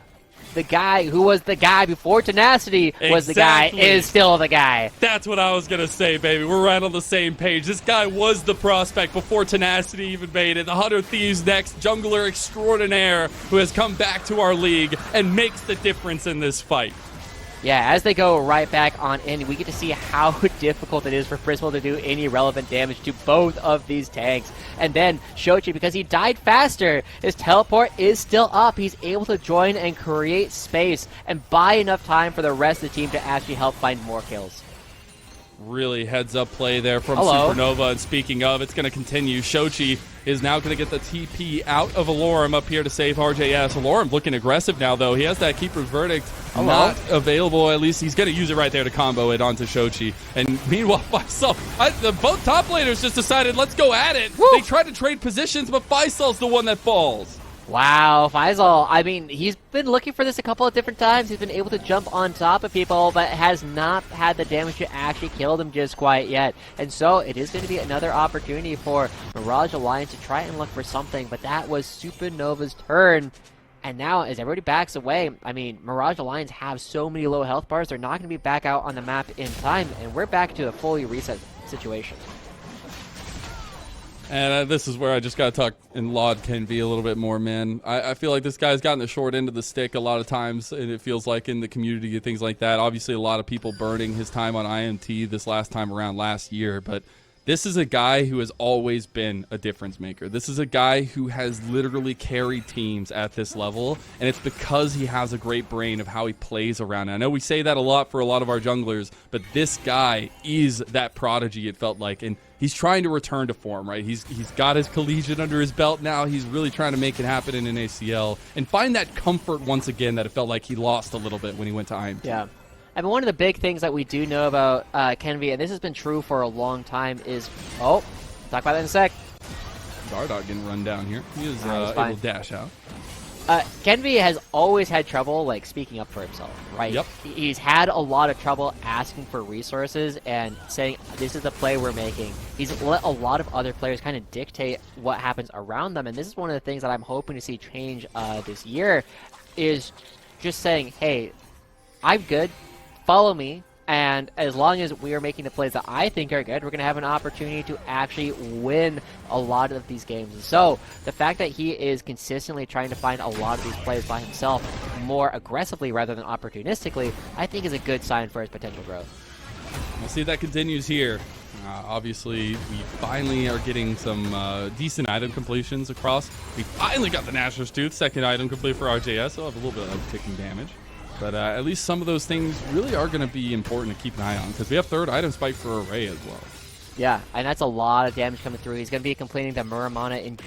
the guy who was the guy before Tenacity was the guy, is still the guy. That's what I was going to say, baby. We're right on the same page. This guy was the prospect before Tenacity even made it. The 100 Thieves next jungler extraordinaire who has come back to our league and makes the difference in this fight. Yeah, as they go right back on in, we get to see how difficult it is for Prismal to do any relevant damage to both of these tanks. And then Shochi, because he died faster, his teleport is still up. He's able to join and create space and buy enough time for the rest of the team to actually help find more kills. Really heads up play there from Supernova. And speaking of, it's going to continue. Shochi is now going to get the TP out of Alorum up here to save RJS. Alorum looking aggressive now, though. He has that Keeper's Verdict not available. At least he's going to use it right there to combo it onto Shochi. And meanwhile, Faisal, both top laners just decided, let's go at it. Woo! They tried to trade positions, but Faisal's the one that falls. Wow, Faisal, I mean, he's been looking for this a couple of different times. He's been able to jump on top of people, but has not had the damage to actually kill them just quite yet. And so it is going to be another opportunity for Mirage Alliance to try and look for something, but that was Supernova's turn. And now, as everybody backs away, I mean, Mirage Alliance have so many low health bars, they're not going to be back out on the map in time, and we're back to a fully reset situation. And this is where I just got to talk and laud Kenvi a little bit more, man. I feel like this guy's gotten the short end of the stick a lot of times, and it feels like in the community and things like that. Obviously, a lot of people burning his time on IMT this last time around last year, but this is a guy who has always been a difference maker. This is a guy who has literally carried teams at this level, and it's because he has a great brain of how he plays around it. I know we say that a lot for a lot of our junglers, but this guy is that prodigy, it felt like, and he's trying to return to form, right? He's got his collegiate under his belt now. He's really trying to make it happen in an ACL and find that comfort once again that it felt like he lost a little bit when he went to IMT. Yeah. I mean, one of the big things that we do know about Kenvi, and this has been true for a long time, is... Oh, talk about that in a sec. Dardoch getting run down here. He is able to dash out. Kenvi has always had trouble, like, speaking up for himself, right? Yep. He's had a lot of trouble asking for resources and saying, this is the play we're making. He's let a lot of other players kind of dictate what happens around them, and this is one of the things that I'm hoping to see change this year, is just saying, hey, I'm good. Follow me, and as long as we are making the plays that I think are good, we're going to have an opportunity to actually win a lot of these games. So the fact that he is consistently trying to find a lot of these plays by himself more aggressively rather than opportunistically, I think is a good sign for his potential growth. We'll see if that continues here. Obviously, we finally are getting some decent item completions across. We finally got the Nashor's Tooth, second item complete for RJS. I'll have a little bit of ticking damage. But at least some of those things really are going to be important to keep an eye on, because we have third item spike for Array as well. Yeah, and that's a lot of damage coming through. He's going to be completing the Muramana in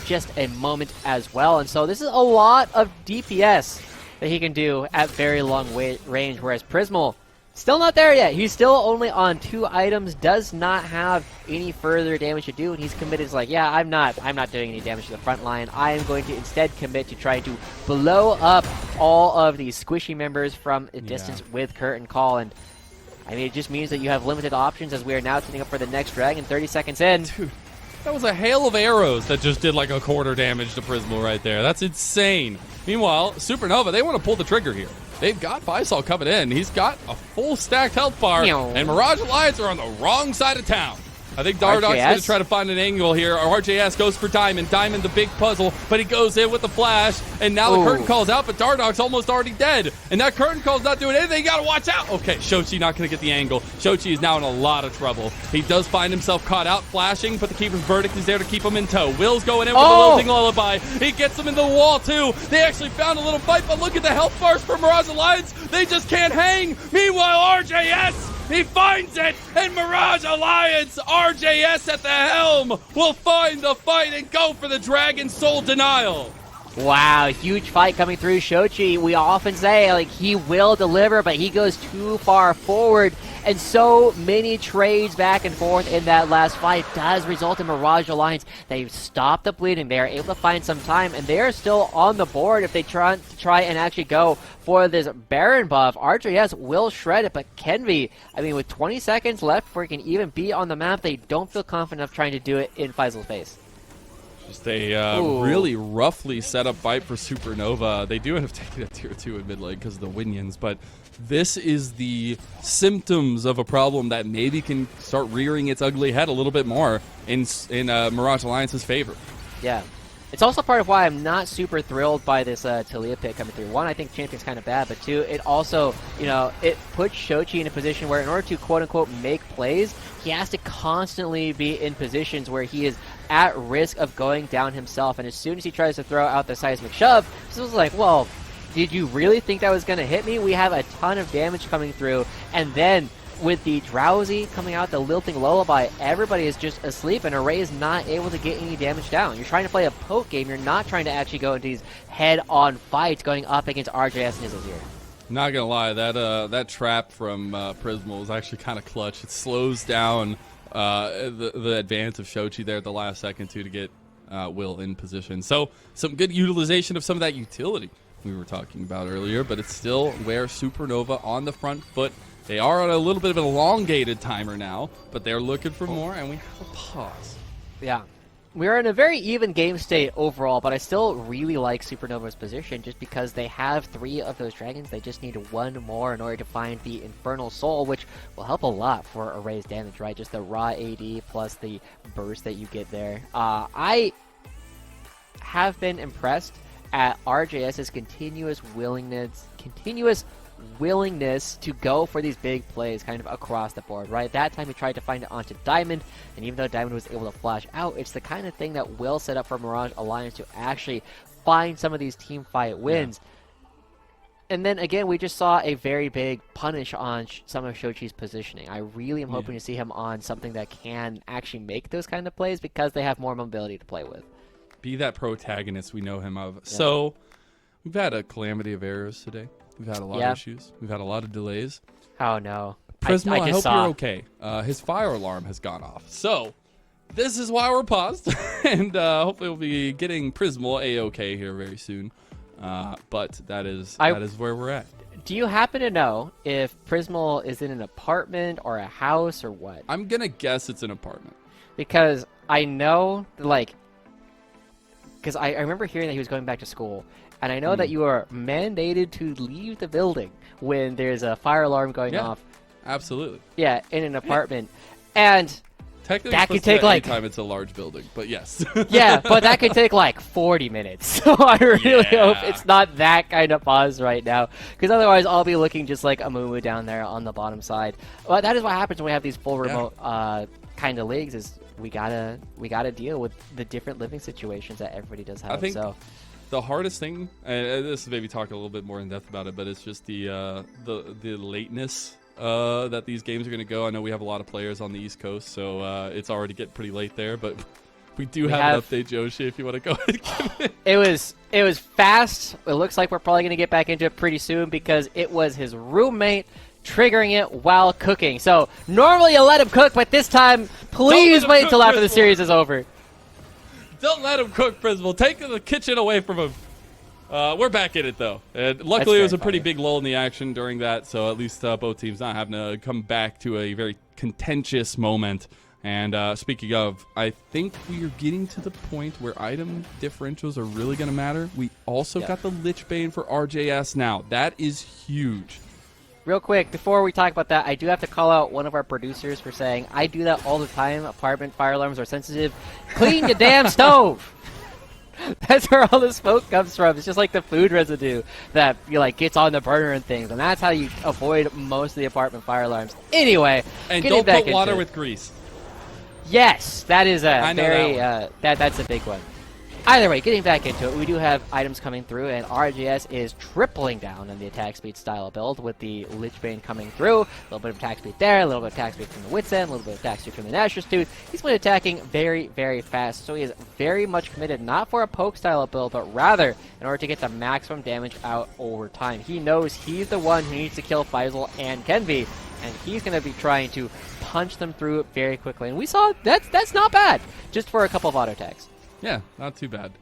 just a moment as well. And so this is a lot of DPS that he can do at very long range, whereas Prismal, still not there yet. He's still only on 2 items, does not have any further damage to do, and he's committed. It's like, yeah, I'm not doing any damage to the front line. I am going to instead commit to trying to blow up all of these squishy members from a distance with Curtain Call. And I mean, it just means that you have limited options as we are now setting up for the next dragon 30 seconds in. Dude, that was a hail of arrows that just did like a quarter damage to Prismal right there. That's insane. Meanwhile, Supernova, they want to pull the trigger here. They've got Faisal coming in. He's got a full stacked health bar, and Mirage Alliance are on the wrong side of town. I think Dardoch's going to try to find an angle here. RJS goes for Diamond. Diamond, the big puzzle, but he goes in with the flash, and now the curtain call's out, but Dardoch's almost already dead. And that curtain call's not doing anything. You got to watch out. Okay, Shochi not going to get the angle. Shochi is now in a lot of trouble. He does find himself caught out flashing, but the Keeper's Verdict is there to keep him in tow. Will's going in with a lilting lullaby. He gets him in the wall, too. They actually found a little fight, but look at the health bars for Mirage Alliance. They just can't hang. Meanwhile, RJS, he finds it, and Mirage Alliance, RJS at the helm, will find the fight and go for the Dragon Soul Denial. Wow, huge fight coming through Shochi. We often say, like, he will deliver, but he goes too far forward. And so many trades back and forth in that last fight does result in Mirage Alliance. They stop the bleeding. They are able to find some time, and they are still on the board if they try and actually go for this Baron buff. RJS will shred it, but Kenvi, I mean, with 20 seconds left before he can even be on the map, they don't feel confident enough trying to do it in Faisal's face. Just a really roughly set up fight for Supernova. They do end up taking a tier 2 in mid lane because of the Winions, but this is the symptoms of a problem that maybe can start rearing its ugly head a little bit more in Mirage Alliance's favor. Yeah. It's also part of why I'm not super thrilled by this Talia pick coming through. One, I think Champion's kind of bad, but two, it also, you know, it puts Shochi in a position where in order to quote-unquote make plays, he has to constantly be in positions where he is at risk of going down himself. And as soon as he tries to throw out the seismic shove, this was like, well, did you really think that was going to hit me? We have a ton of damage coming through, and then with the Drowsy coming out, the Lilting Lullaby, everybody is just asleep, and Array is not able to get any damage down. You're trying to play a poke game. You're not trying to actually go into these head-on fights going up against RJS and Nizzle's here. Not gonna lie, that trap from Prismal is actually kind of clutch. It slows down the advance of Shochi there at the last second to get Will in position. So some good utilization of some of that utility we were talking about earlier, but it's still where Supernova on the front foot. They are on a little bit of an elongated timer now, but they're looking for more, and we have a pause. Yeah. We're in a very even game state overall, but I still really like Supernova's position just because they have 3 of those dragons. They just need 1 more in order to find the Infernal Soul, which will help a lot for Array's damage, right? Just the raw AD plus the burst that you get there. I have been impressed at RJS's continuous willingness to go for these big plays kind of across the board, right? That time he tried to find it onto Diamond, and even though Diamond was able to flash out, it's the kind of thing that will set up for Mirage Alliance to actually find some of these team fight wins. Yeah. And then again, we just saw a very big punish on some of Shochi's positioning. I really am hoping to see him on something that can actually make those kind of plays because they have more mobility to play with. Be that protagonist we know him of. Yeah. So we've had a calamity of errors today. We've had a lot of issues. We've had a lot of delays. Oh, no. Prismal, I hope you're okay. His fire alarm has gone off. So this is why we're paused. And hopefully we'll be getting Prismal A-okay here very soon. But that is where we're at. Do you happen to know if Prismal is in an apartment or a house or what? I'm going to guess it's an apartment. Because I know, like... Because I remember hearing that he was going back to school. And I know that you are mandated to leave the building when there's a fire alarm going off. Absolutely. Yeah, in an apartment. And technically that could take like... time it's a large building, but yes. Yeah, but that could take like 40 minutes. So I really hope it's not that kind of pause right now. Because otherwise I'll be looking just like a moo down there on the bottom side. Well, that is what happens when we have these full remote kind of leagues is we gotta deal with the different living situations that everybody does have. I think the hardest thing, and this is maybe talk a little bit more in depth about it, but it's just the lateness that these games are going to go. I know we have a lot of players on the East Coast, so it's already getting pretty late there, but we have an update, Joshi, if you want to go ahead and give it. It was fast. It looks like we're probably going to get back into it pretty soon because it was his roommate triggering it while cooking. So normally you let him cook, but this time please wait until after the series is over. Don't let him cook, Prismal. Take the kitchen away from him. We're back in it, though. And luckily, it was a pretty big lull in the action during that, so at least both teams not having to come back to a very contentious moment. And speaking of, I think we are getting to the point where item differentials are really going to matter. We also got the Lich Bane for RJS now. That is huge. Real quick, before we talk about that, I do have to call out one of our producers for saying, I do that all the time. Apartment fire alarms are sensitive. Clean your damn stove! That's where all the smoke comes from. It's just like the food residue that gets on the burner and things. And that's how you avoid most of the apartment fire alarms. Anyway, and don't put water with grease. Yes, that is a very, that's a big one. Either way, getting back into it, we do have items coming through, and RGS is tripling down on the attack speed style build with the Lich Bane coming through. A little bit of attack speed there, a little bit of attack speed from the Wit's End, a little bit of attack speed from the Nashor's Tooth. He's been attacking very, very fast, so he is very much committed, not for a poke style build, but rather in order to get the maximum damage out over time. He knows he's the one who needs to kill Faisal and Kenvi, and he's going to be trying to punch them through very quickly. And we saw that's not bad, just for a couple of auto attacks. Yeah, not too bad.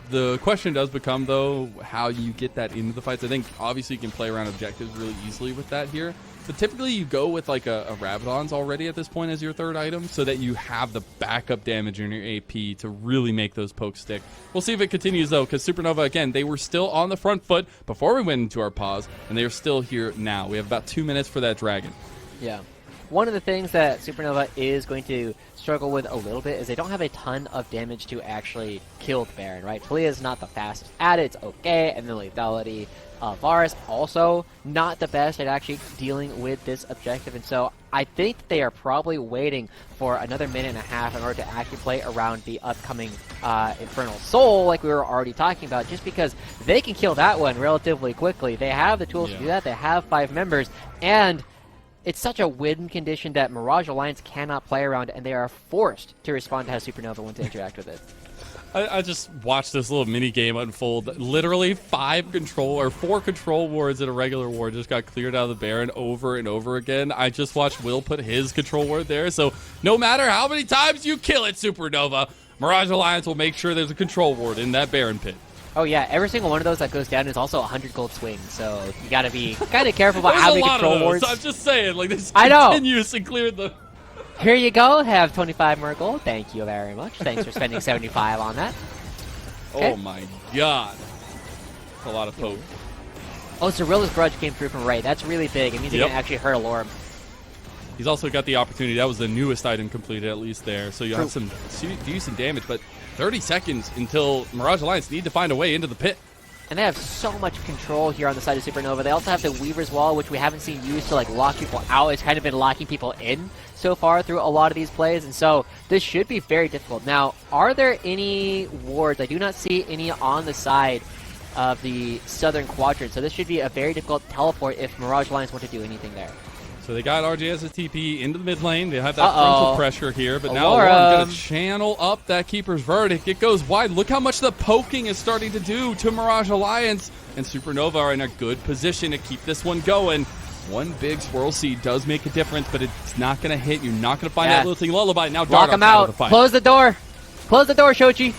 The question does become, though, how you get that into the fights. I think, obviously, you can play around objectives really easily with that here. But typically, you go with, like, a Rabadon's already at this point as your third item so that you have the backup damage in your AP to really make those pokes stick. We'll see if it continues, though, because Supernova, again, they were still on the front foot before we went into our pause, and they are still here now. We have about 2 minutes for that dragon. Yeah. One of the things that Supernova is going to struggle with a little bit is they don't have a ton of damage to actually kill the Baron, right? Talia is not the fastest at it, it's okay, and the lethality of Varus also not the best at actually dealing with this objective, and so I think that they are probably waiting for another minute and a half in order to actually play around the upcoming Infernal Soul, like we were already talking about, just because they can kill that one relatively quickly. They have the tools to do that, they have 5 members, and it's such a win condition that Mirage Alliance cannot play around, and they are forced to respond to how Supernova wants to interact with it. I just watched this little mini game unfold. Literally 4 control wards in a regular ward just got cleared out of the Baron over and over again. I just watched Will put his control ward there. So no matter how many times you kill it, Supernova, Mirage Alliance will make sure there's a control ward in that Baron pit. Oh yeah, every single one of those that goes down is also a 100 gold swing, so you gotta be kind of careful about how many control wards. I'm just saying, like, this I know. continuously cleared the... Here you go, have 25 more gold. Thank you very much. Thanks for spending 75 on that. Okay. Oh my god. That's a lot of poke. Oh, Cirilla's Grudge came through from Ray. That's really big. It means he can actually hurt Alorm. He's also got the opportunity. That was the newest item completed, at least there. So you have some decent damage, but 30 seconds until Mirage Alliance need to find a way into the pit. And they have so much control here on the side of Supernova. They also have the Weaver's Wall, which we haven't seen used to like lock people out. It's kind of been locking people in so far through a lot of these plays, and so this should be very difficult. Now, are there any wards? I do not see any on the side of the southern quadrant, so this should be a very difficult teleport if Mirage Alliance want to do anything there. So they got RGS's TP into the mid lane. They have that frontal pressure here, but now Alorm going to channel up that Keeper's Verdict. It goes wide. Look how much the poking is starting to do to Mirage Alliance. And Supernova are in a good position to keep this one going. One big Swirl Seed does make a difference, but it's not going to hit. You're not going to find that little thing Lullaby. Now lock him out. Close the door. Close the door, Shochi.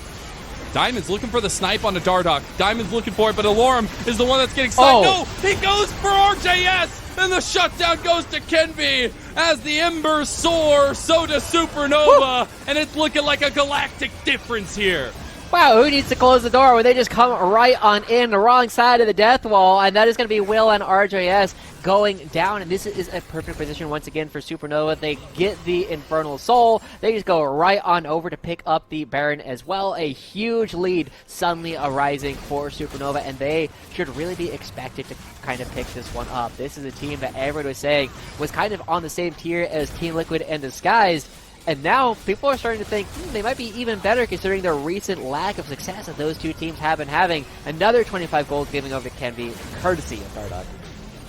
Diamond's looking for the snipe on the Dardock. Diamond's looking for it, but Alorm is the one that's getting sniped. No, he goes for RJS. And the shutdown goes to Kenvi. As the embers soar, so does Supernova. And it's looking like a galactic difference here. Wow, who needs to close the door when they just come right on in the wrong side of the death wall? And that is going to be Will and RJS going down. And this is a perfect position once again for Supernova. They get the Infernal Soul. They just go right on over to pick up the Baron as well. A huge lead suddenly arising for Supernova. And they should really be expected to kind of pick this one up. This is a team that everyone was saying was kind of on the same tier as Team Liquid and Disguised. And now people are starting to think they might be even better considering the recent lack of success that those two teams have been having. Another 25 gold giving over to Kenvi, courtesy of Dardock.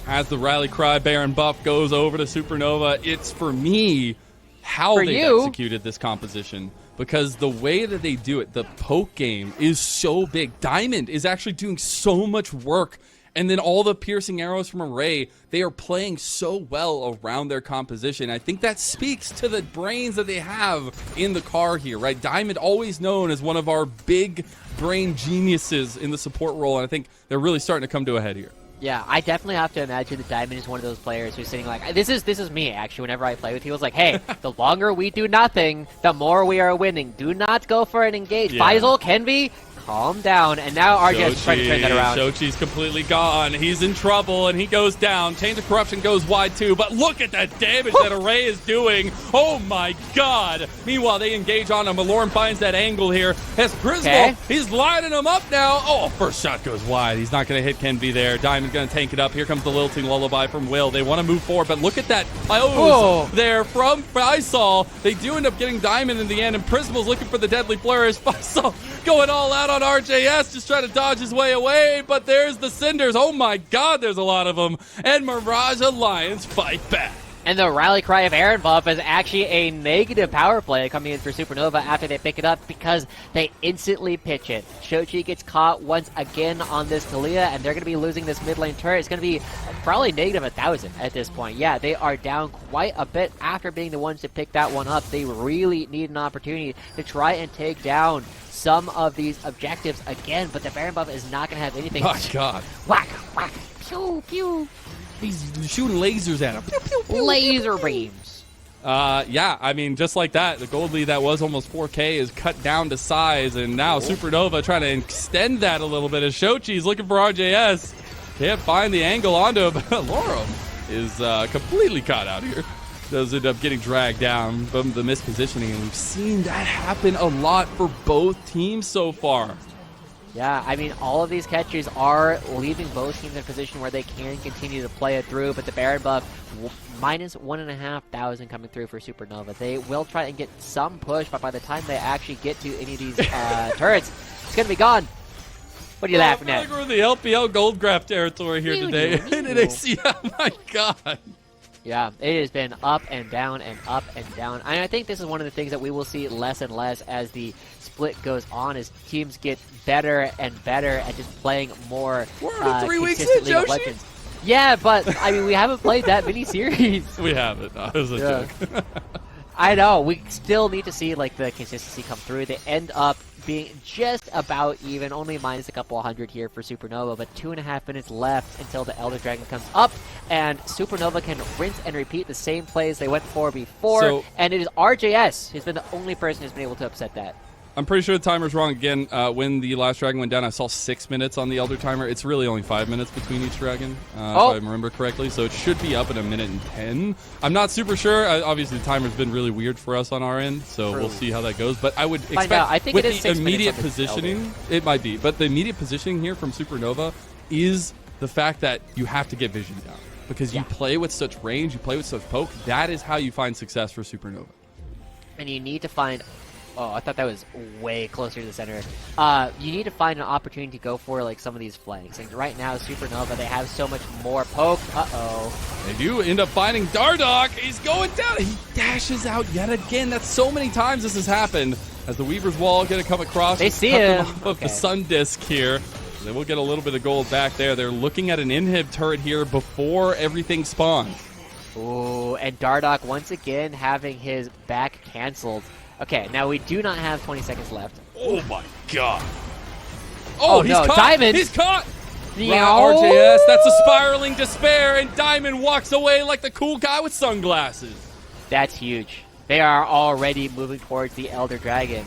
As the rally cry Baron buff goes over to Supernova, it's for me how they executed this composition. Because the way that they do it, the poke game is so big. Diamond is actually doing so much work. And then all the piercing arrows from Array, they are playing so well around their composition. I think that speaks to the brains that they have in the car here, right? Diamond, always known as one of our big brain geniuses in the support role, and I think they're really starting to come to a head here. Yeah, I definitely have to imagine that Diamond is one of those players who's sitting like, this is me actually whenever I play with people. It's like, hey, the longer we do nothing, the more we are winning. Do not go for an engage. Yeah. Faisal, Kenvi, calm down. And now RGS is trying to turn that around. Shochi's completely gone. He's in trouble, and he goes down. Chains of Corruption goes wide, too. But look at that damage that Array is doing. Oh, my God. Meanwhile, they engage on him. Alorm finds that angle here. Has Griswold. He's lining him up now. Oh, first shot goes wide. He's not going to hit Kenvi there. Diamond's is going to tank it up. Here comes the Lilting Lullaby from Will. They want to move forward, but look at that pose there from Faisal. They do end up getting Diamond in the end, and Prismal's looking for the deadly flourish. Faisal going all out on RJS, just trying to dodge his way away, but there's the Cinders. Oh my god, there's a lot of them. And Mirage Alliance fight back. And the rally cry of Aaron Buff is actually a negative power play coming in for Supernova after they pick it up because they instantly pitch it. Shochi gets caught once again on this Talia, and they're going to be losing this mid lane turret. It's going to be probably negative 1,000 at this point. Yeah, they are down quite a bit after being the ones to pick that one up. They really need an opportunity to try and take down some of these objectives again, but the Baron Buff is not going to have anything. Oh, God. Whack, whack, pew, pew. He's shooting lasers at him. Pew, pew, pew, laser beams. Yeah, I mean, just like that, the gold lead that was almost 4K is cut down to size, and now Supernova trying to extend that a little bit as Shochi's looking for RJS. Can't find the angle onto him. Loro is completely caught out here. Does end up getting dragged down from the mispositioning, and we've seen that happen a lot for both teams so far. Yeah, I mean, all of these catches are leaving both teams in a position where they can continue to play it through, but the Baron buff, minus 1,500 coming through for Supernova. They will try and get some push, but by the time they actually get to any of these turrets, it's going to be gone. What are you laughing at? We're in the LPL gold graph territory here today. Oh my god. Yeah, it has been up and down and up and down. And I think this is one of the things that we will see less and less as the split goes on, as teams get better and better at just playing more We're 3 weeks in, Joshi. Yeah, but I mean, we haven't played that many series. We haven't. No, it was a joke. I know. We still need to see like the consistency come through. They end up being just about even, only minus a couple hundred here for Supernova, but 2.5 minutes left until the Elder Dragon comes up, and Supernova can rinse and repeat the same plays they went for before, and it is RJS who's been the only person who's been able to upset that. I'm pretty sure the timer's wrong again. When the last dragon went down, I saw 6 minutes on the Elder timer. It's really only 5 minutes between each dragon, if I remember correctly. So it should be up in 1:10. I'm not super sure. Obviously, the timer's been really weird for us on our end, so we'll see how that goes. But I would expect I think with it is the 6 immediate minutes positioning, it might be. But the immediate positioning here from Supernova is the fact that you have to get vision down. Because you play with such range, you play with such poke, that is how you find success for Supernova. And you need to find... Oh, I thought that was way closer to the center. You need to find an opportunity to go for like some of these flanks. And right now, Supernova, they have so much more poke. They do end up finding Dardoch. He's going down. He dashes out yet again. That's so many times this has happened. As the Weaver's Wall going to come across. They see him. Off of the Sun Disc here. They will get a little bit of gold back there. They're looking at an inhib turret here before everything spawns. Ooh, and Dardoch once again having his back canceled. Okay, now we do not have 20 seconds left. Oh my god. Oh, he's no, caught. Diamond. He's caught. RJS, that's a spiraling despair, and Diamond walks away like the cool guy with sunglasses. That's huge. They are already moving towards the Elder Dragon.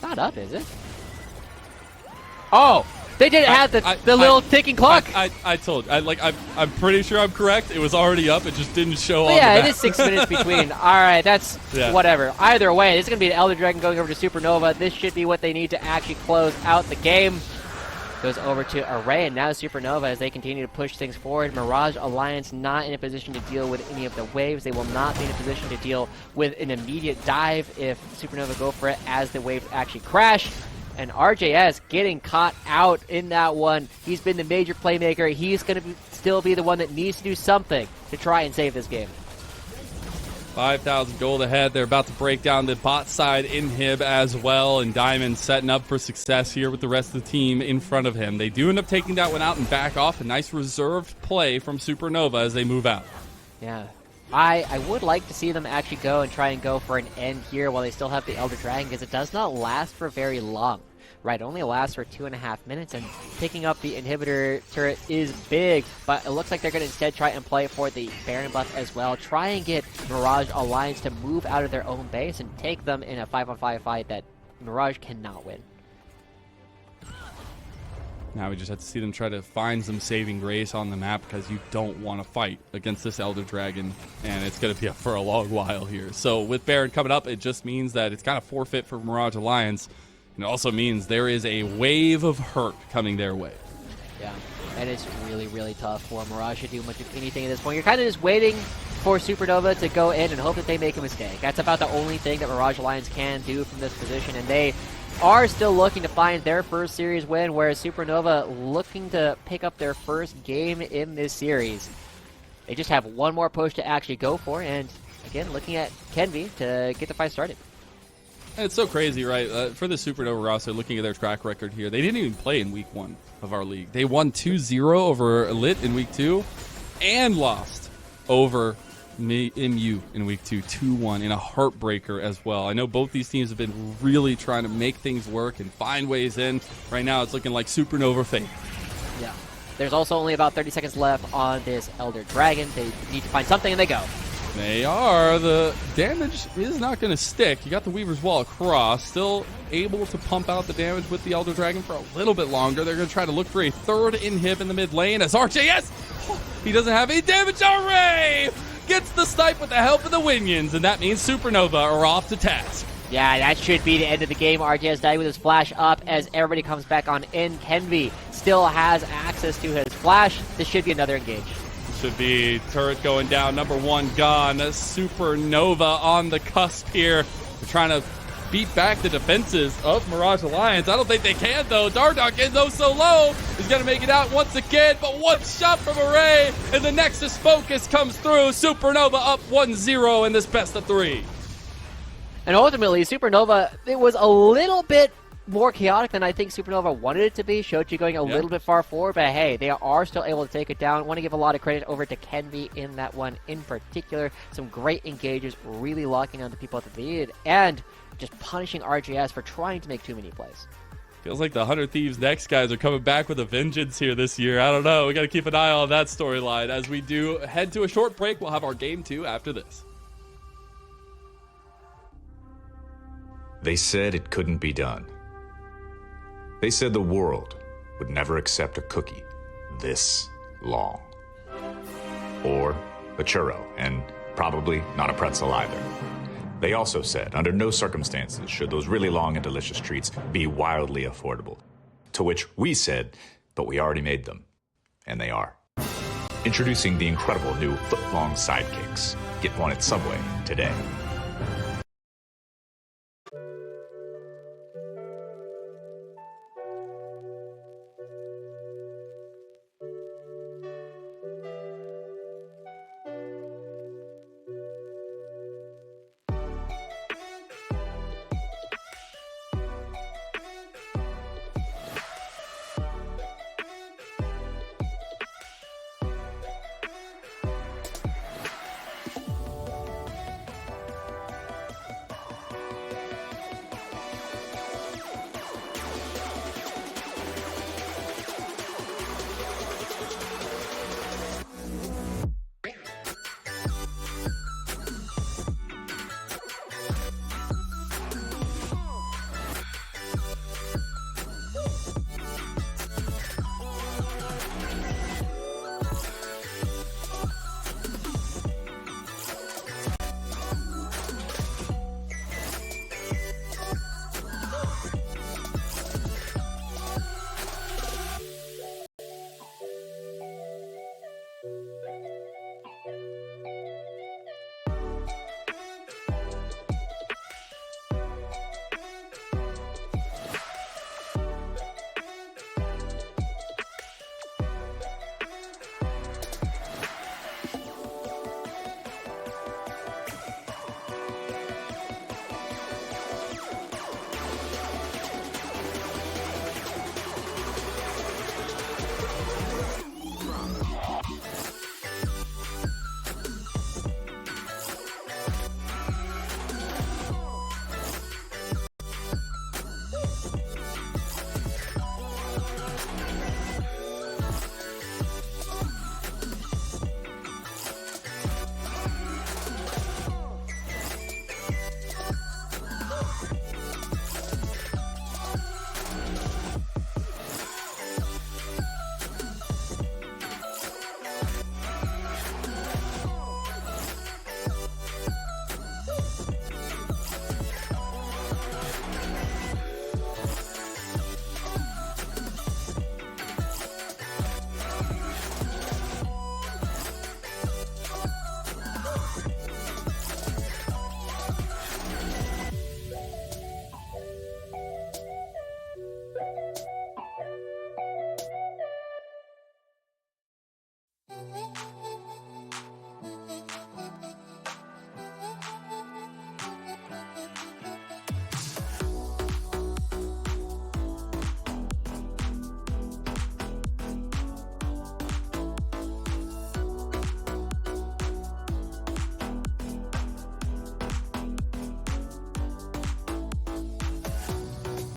Not up, is it? Oh, they didn't have the little ticking clock. I'm pretty sure I'm correct. It was already up. It just didn't show on the yeah, map. it is 6 minutes between. All right, that's whatever. Either way, this is going to be an Elder Dragon going over to Supernova. This should be what they need to actually close out the game. Goes over to Array, and now Supernova as they continue to push things forward. Mirage Alliance not in a position to deal with any of the waves. They will not be in a position to deal with an immediate dive if Supernova go for it as the waves actually crash. And RJS getting caught out in that one. He's been the major playmaker. He's going to still be the one that needs to do something to try and save this game. 5,000 gold ahead. They're about to break down the bot side inhib as well. And Diamond setting up for success here with the rest of the team in front of him. They do end up taking that one out and back off. A nice reserved play from Supernova as they move out. Yeah. I would like to see them actually go and try and go for an end here while they still have the Elder Dragon, because it does not last for very long. Right, it only lasts for 2.5 minutes, and picking up the inhibitor turret is big, but it looks like they're going to instead try and play for the Baron buff as well. Try and get Mirage Alliance to move out of their own base and take them in a 5-on-5 fight that Mirage cannot win. Now we just have to see them try to find some saving grace on the map, because you don't want to fight against this Elder Dragon, and it's going to be up for a long while here. So with Baron coming up, it just means that it's kind of forfeit for Mirage Alliance. And it also means there is a wave of hurt coming their way. Yeah. and it's really, really tough for Mirage to do much of anything at this point. You're kind of just waiting for Supernova to go in and hope that they make a mistake. That's about the only thing that Mirage Alliance can do from this position, and they are still looking to find their first series win, whereas Supernova looking to pick up their first game in this series. They just have one more push to actually go for, and again, looking at Kenvi to get the fight started. And it's so crazy, right? For the Supernova roster, looking at their track record here, they didn't even play in week 1 of our league. They won 2-0 over Lit in week 2 and lost over MU in week 2, 2-1 in a heartbreaker as well. I know both these teams have been really trying to make things work and find ways in. Right now, it's looking like Supernova fate. Yeah. There's also only about 30 seconds left on this Elder Dragon. They need to find something, and they go. They are. The damage is not going to stick. You got the Weaver's Wall across. Still able to pump out the damage with the Elder Dragon for a little bit longer. They're going to try to look for a third inhib in the mid lane as RJS, he doesn't have any damage. Array gets the snipe with the help of the Winions, and that means Supernova are off to task. Yeah, that should be the end of the game. RJS died with his flash up as everybody comes back on in. Kenvi still has access to his flash. This should be another engage. Should be turret going down, number 1 gone. Supernova on the cusp here. They're trying to beat back the defenses of Mirage Alliance. I don't think they can, though. Dardoch, in though so low, is going to make it out once again, but one shot from Array, and the Nexus focus comes through. Supernova up 1-0 in this best of 3. And ultimately, Supernova, it was a little bit more chaotic than I think Supernova wanted it to be. Shochi going a little bit far forward, but hey, they are still able to take it down. I want to give a lot of credit over to Kenvi in that one in particular. Some great engages, really locking on the people at the lead, and just punishing RGS for trying to make too many plays. Feels like the 100 Thieves next guys are coming back with a vengeance here this year. I don't know. We got to keep an eye on that storyline. As we do head to a short break, we'll have our game 2 after this. They said it couldn't be done. They said the world would never accept a cookie this long. Or a churro, and probably not a pretzel either. They also said, under no circumstances should those really long and delicious treats be wildly affordable. To which we said, but we already made them. And they are. Introducing the incredible new foot-long sidekicks. Get one at Subway today.